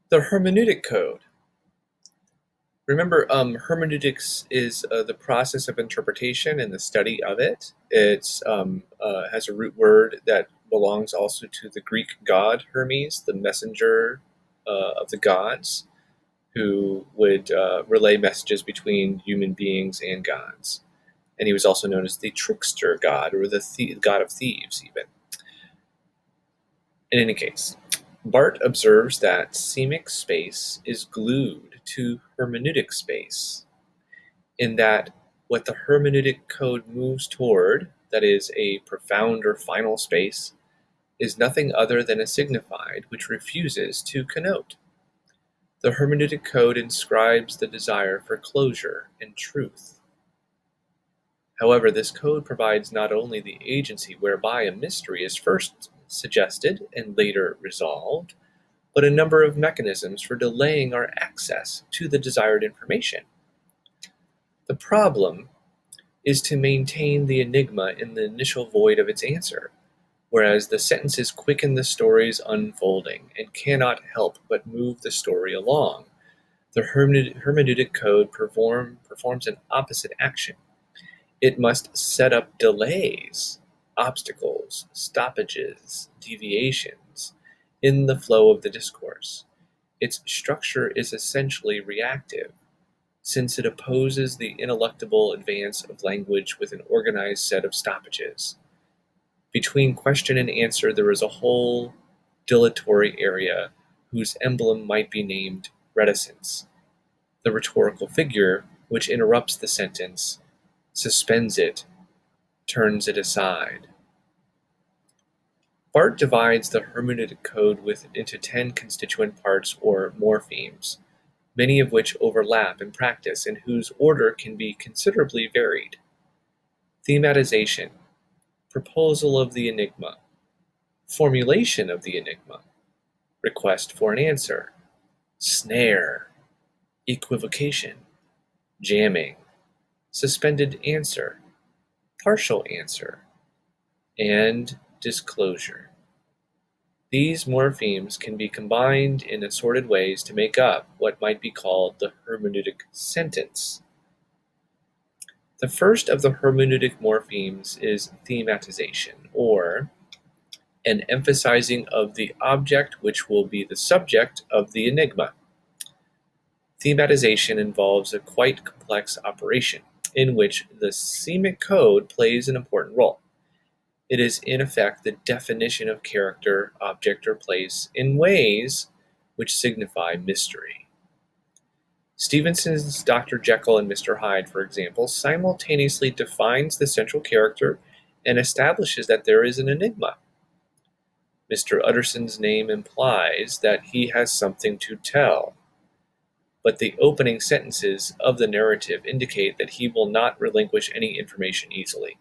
The hermeneutic code. Remember, hermeneutics is the process of interpretation and the study of it. It's has a root word that belongs also to the Greek god Hermes, the messenger of the gods, who would relay messages between human beings and gods. And he was also known as the trickster god, or the god of thieves, even. In any case, Barth observes that semic space is glued to hermeneutic space, in that what the hermeneutic code moves toward, that is, a profound or final space, is nothing other than a signified which refuses to connote. The hermeneutic code inscribes the desire for closure and truth. However, this code provides not only the agency whereby a mystery is first suggested and later resolved, but a number of mechanisms for delaying our access to the desired information. The problem is to maintain the enigma in the initial void of its answer, whereas the sentences quicken the story's unfolding and cannot help but move the story along. The hermeneutic code performs an opposite action. It must set up delays, obstacles, stoppages, deviations in the flow of the discourse. Its structure is essentially reactive, since it opposes the ineluctable advance of language with an organized set of stoppages. Between question and answer, there is a whole dilatory area whose emblem might be named reticence. The rhetorical figure, which interrupts the sentence, suspends it, turns it aside. Barth divides the hermeneutic code into 10 constituent parts or morphemes, many of which overlap in practice and whose order can be considerably varied. Thematization, proposal of the enigma, formulation of the enigma, request for an answer, snare, equivocation, jamming, suspended answer, partial answer, and disclosure. These morphemes can be combined in assorted ways to make up what might be called the hermeneutic sentence. The first of the hermeneutic morphemes is thematization, or an emphasizing of the object which will be the subject of the enigma. Thematization involves a quite complex operation, in which the semic code plays an important role. It is in effect the definition of character, object, or place in ways which signify mystery. Stevenson's Dr. Jekyll and Mr. Hyde, for example, simultaneously defines the central character and establishes that there is an enigma. Mr. Utterson's name implies that he has something to tell, but the opening sentences of the narrative indicate that he will not relinquish any information easily.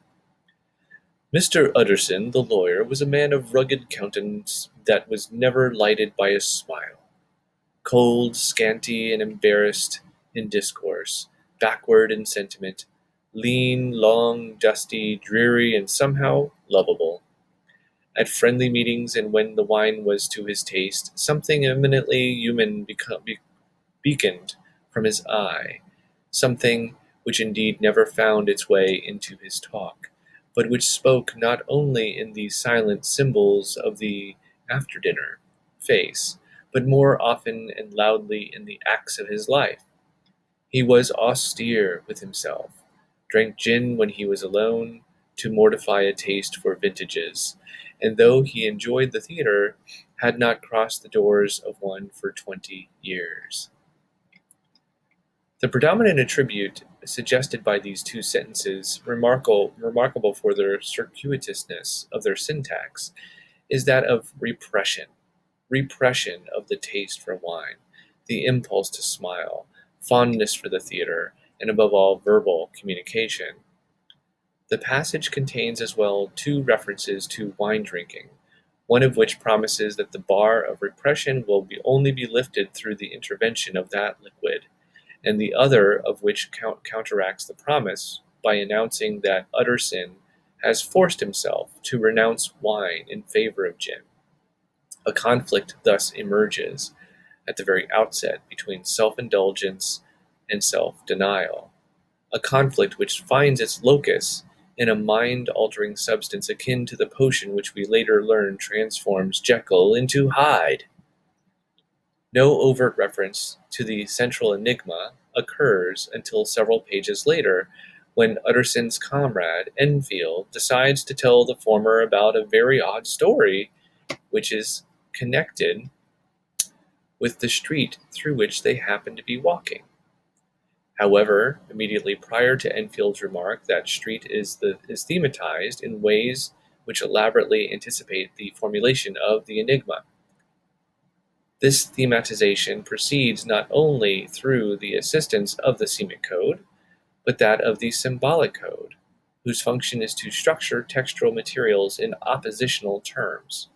Mr. Utterson, the lawyer, was a man of rugged countenance that was never lighted by a smile. Cold, scanty, and embarrassed in discourse, backward in sentiment, lean, long, dusty, dreary, and somehow lovable. At friendly meetings, and when the wine was to his taste, something eminently human beaconed from his eye, something which indeed never found its way into his talk, but which spoke not only in the silent symbols of the after-dinner face, but more often and loudly in the acts of his life. He was austere with himself, drank gin when he was alone, to mortify a taste for vintages, and though he enjoyed the theatre, had not crossed the doors of one for 20 years. The predominant attribute suggested by these two sentences, remarkable for their circuitousness of their syntax, is that of repression of the taste for wine, the impulse to smile, fondness for the theatre, and above all, verbal communication. The passage contains as well two references to wine drinking, one of which promises that the bar of repression will only be lifted through the intervention of that liquid, and the other of which counteracts the promise by announcing that Utterson has forced himself to renounce wine in favor of gin. A conflict thus emerges, at the very outset between self-indulgence and self-denial, a conflict which finds its locus in a mind-altering substance akin to the potion which we later learn transforms Jekyll into Hyde. No overt reference to the central enigma occurs until several pages later, when Utterson's comrade, Enfield, decides to tell the former about a very odd story which is connected with the street through which they happen to be walking. However, immediately prior to Enfield's remark, that street is thematized in ways which elaborately anticipate the formulation of the enigma. This thematization proceeds not only through the assistance of the semic code, but that of the symbolic code, whose function is to structure textual materials in oppositional terms.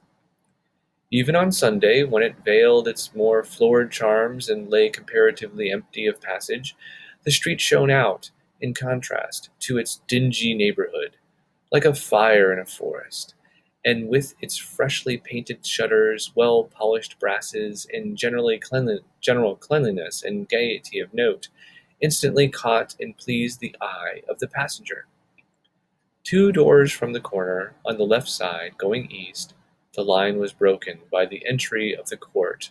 Even on Sunday, when it veiled its more florid charms and lay comparatively empty of passage, the street shone out, in contrast to its dingy neighborhood, like a fire in a forest, and with its freshly painted shutters, well-polished brasses, and general cleanliness and gaiety of note, instantly caught and pleased the eye of the passenger. 2 doors from the corner, on the left side, going east, the line was broken by the entry of the court,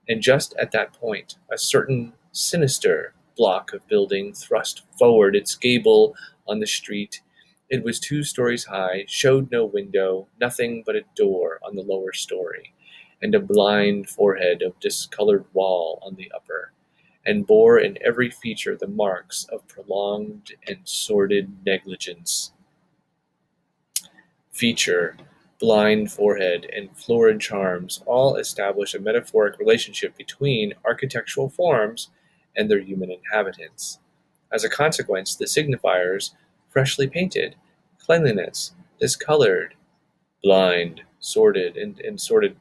and just at that point a certain sinister block of building thrust forward its gable on the street. It was 2 stories high, showed no window, nothing but a door on the lower story, and a blind forehead of discolored wall on the upper, and bore in every feature the marks of prolonged and sordid negligence. Feature, blind forehead, and florid charms all establish a metaphoric relationship between architectural forms and their human inhabitants. As a consequence, the signifiers, freshly painted, cleanliness, discolored, blind, sordid, and sordid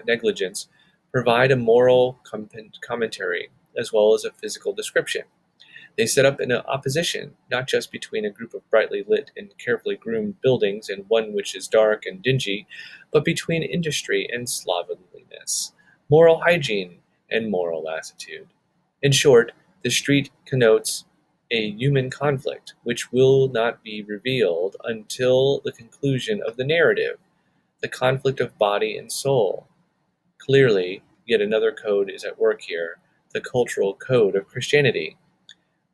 negligence, provide a moral commentary as well as a physical description. They set up an opposition, not just between a group of brightly lit and carefully groomed buildings and one which is dark and dingy, but between industry and slovenliness, moral hygiene and moral lassitude. In short, the street connotes a human conflict which will not be revealed until the conclusion of the narrative, the conflict of body and soul. Clearly, yet another code is at work here, the cultural code of Christianity.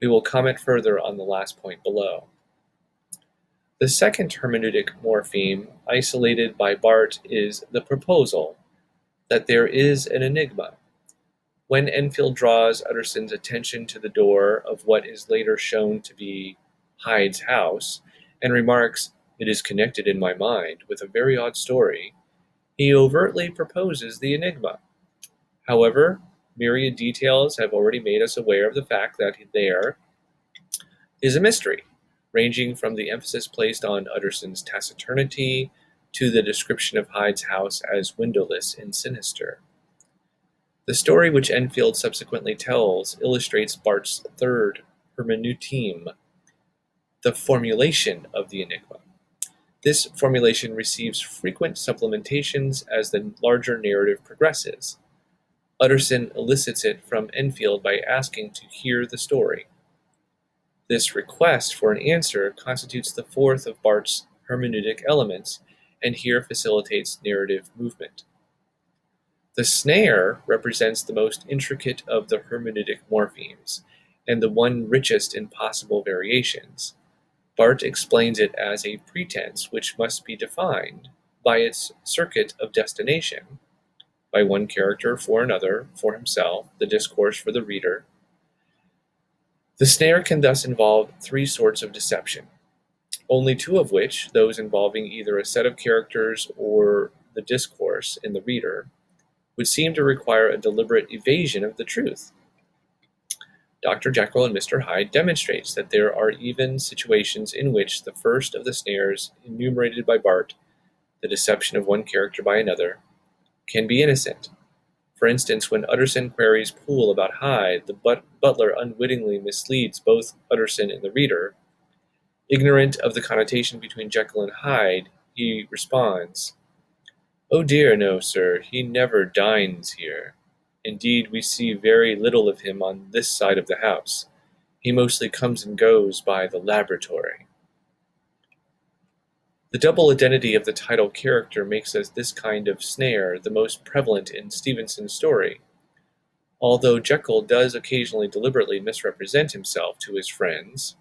We will comment further on the last point below. The second hermeneutic morpheme isolated by Barth is the proposal that there is an enigma. When Enfield draws Utterson's attention to the door of what is later shown to be Hyde's house, and remarks, "It is connected in my mind with a very odd story," he overtly proposes the enigma. However, myriad details have already made us aware of the fact that there is a mystery, ranging from the emphasis placed on Utterson's taciturnity to the description of Hyde's house as windowless and sinister. The story which Enfield subsequently tells illustrates Barth's third hermeneuteme, the formulation of the enigma. This formulation receives frequent supplementations as the larger narrative progresses. Utterson elicits it from Enfield by asking to hear the story. This request for an answer constitutes the fourth of Barth's hermeneutic elements, and here facilitates narrative movement. The snare represents the most intricate of the hermeneutic morphemes, and the one richest in possible variations. Barth explains it as a pretense which must be defined by its circuit of destination, by one character for another, for himself, the discourse for the reader. The snare can thus involve 3 sorts of deception, only 2 of which, those involving either a set of characters or the discourse in the reader, would seem to require a deliberate evasion of the truth. Dr. Jekyll and Mr. Hyde demonstrates that there are even situations in which the first of the snares enumerated by Barth, the deception of one character by another, can be innocent. For instance, when Utterson queries Poole about Hyde, the butler unwittingly misleads both Utterson and the reader. Ignorant of the connotation between Jekyll and Hyde, he responds, "Oh dear, no, sir, he never dines here." Indeed, we see very little of him on this side of the house. He mostly comes and goes by the laboratory. The double identity of the title character makes this kind of snare the most prevalent in Stevenson's story. Although Jekyll does occasionally deliberately misrepresent himself to his friends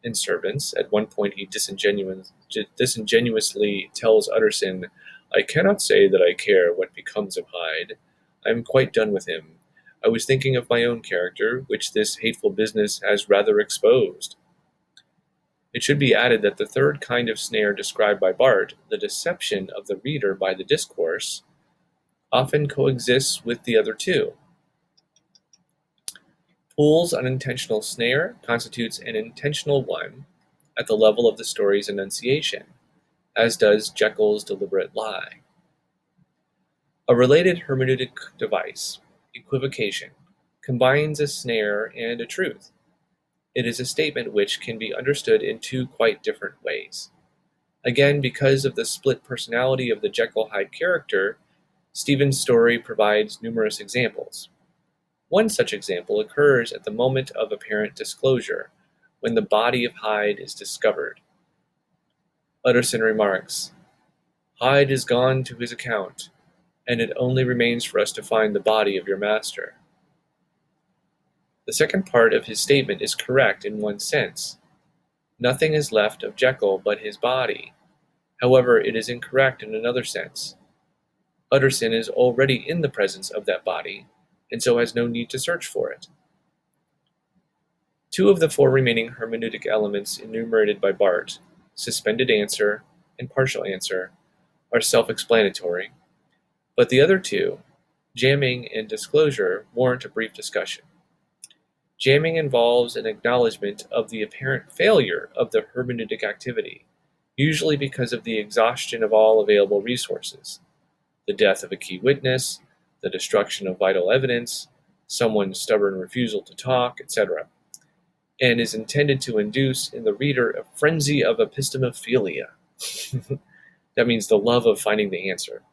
and servants, at one point he disingenuously tells Utterson, "I cannot say that I care what becomes of Hyde. I am quite done with him. I was thinking of my own character, which this hateful business has rather exposed." It should be added that the third kind of snare described by Bart, the deception of the reader by the discourse, often coexists with the other two. Poole's unintentional snare constitutes an intentional one at the level of the story's enunciation, as does Jekyll's deliberate lie. A related hermeneutic device, equivocation, combines a snare and a truth. It is a statement which can be understood in two quite different ways. Again, because of the split personality of the Jekyll-Hyde character, Stevens' story provides numerous examples. One such example occurs at the moment of apparent disclosure, when the body of Hyde is discovered. Utterson remarks, "Hyde is gone to his account, and it only remains for us to find the body of your master." The second part of his statement is correct in one sense. Nothing is left of Jekyll but his body. However, it is incorrect in another sense. Utterson is already in the presence of that body, and so has no need to search for it. Two of the four remaining hermeneutic elements enumerated by Bart, suspended answer and partial answer, are self-explanatory, but the other two, jamming and disclosure, warrant a brief discussion. Jamming involves an acknowledgement of the apparent failure of the hermeneutic activity, usually because of the exhaustion of all available resources, the death of a key witness, the destruction of vital evidence, someone's stubborn refusal to talk, etc., and is intended to induce in the reader a frenzy of epistemophilia. That means the love of finding the answer.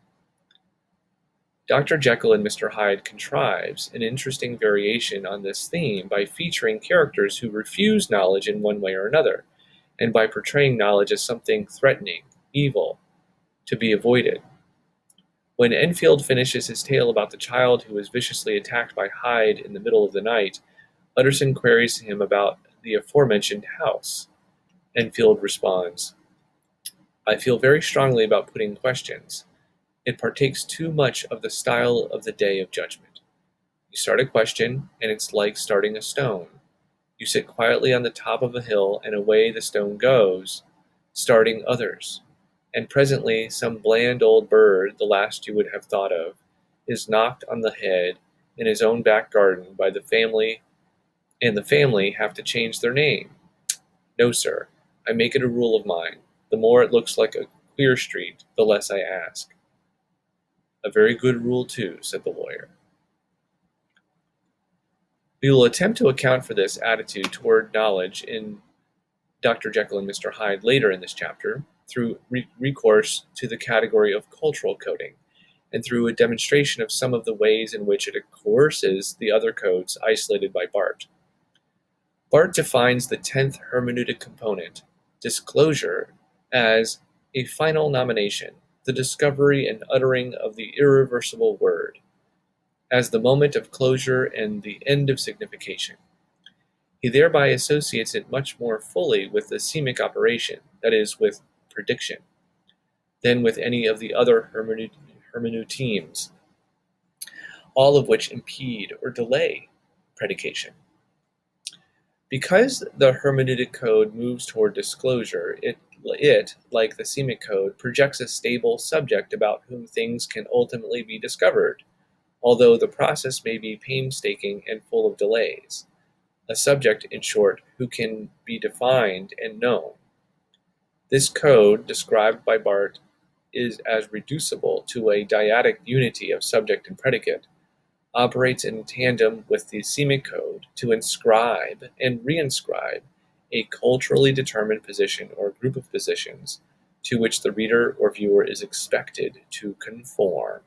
Dr. Jekyll and Mr. Hyde contrives an interesting variation on this theme by featuring characters who refuse knowledge in one way or another, and by portraying knowledge as something threatening, evil, to be avoided. When Enfield finishes his tale about the child who was viciously attacked by Hyde in the middle of the night, Utterson queries him about the aforementioned house. Enfield responds, "I feel very strongly about putting questions. It partakes too much of the style of the day of judgment. You start a question, and it's like starting a stone. You sit quietly on the top of a hill, and away the stone goes, starting others. And presently some bland old bird, the last you would have thought of, is knocked on the head in his own back garden by the family, and the family have to change their name. No, sir, I make it a rule of mine. The more it looks like a queer street, the less I ask." "A very good rule, too," said the lawyer. We will attempt to account for this attitude toward knowledge in Dr. Jekyll and Mr. Hyde later in this chapter through recourse to the category of cultural coding, and through a demonstration of some of the ways in which it coerces the other codes isolated by Bart. Bart defines the 10th hermeneutic component, disclosure, as a final nomination, the discovery and uttering of the irreversible word, as the moment of closure and the end of signification. He thereby associates it much more fully with the semic operation, that is, with prediction, than with any of the other hermeneutemes, all of which impede or delay predication. Because the hermeneutic code moves toward disclosure, it, like the semic code, projects a stable subject about whom things can ultimately be discovered, although the process may be painstaking and full of delays. A subject, in short, who can be defined and known. This code, described by Bart, is as reducible to a dyadic unity of subject and predicate, operates in tandem with the semic code to inscribe and reinscribe a culturally determined position or group of positions to which the reader or viewer is expected to conform.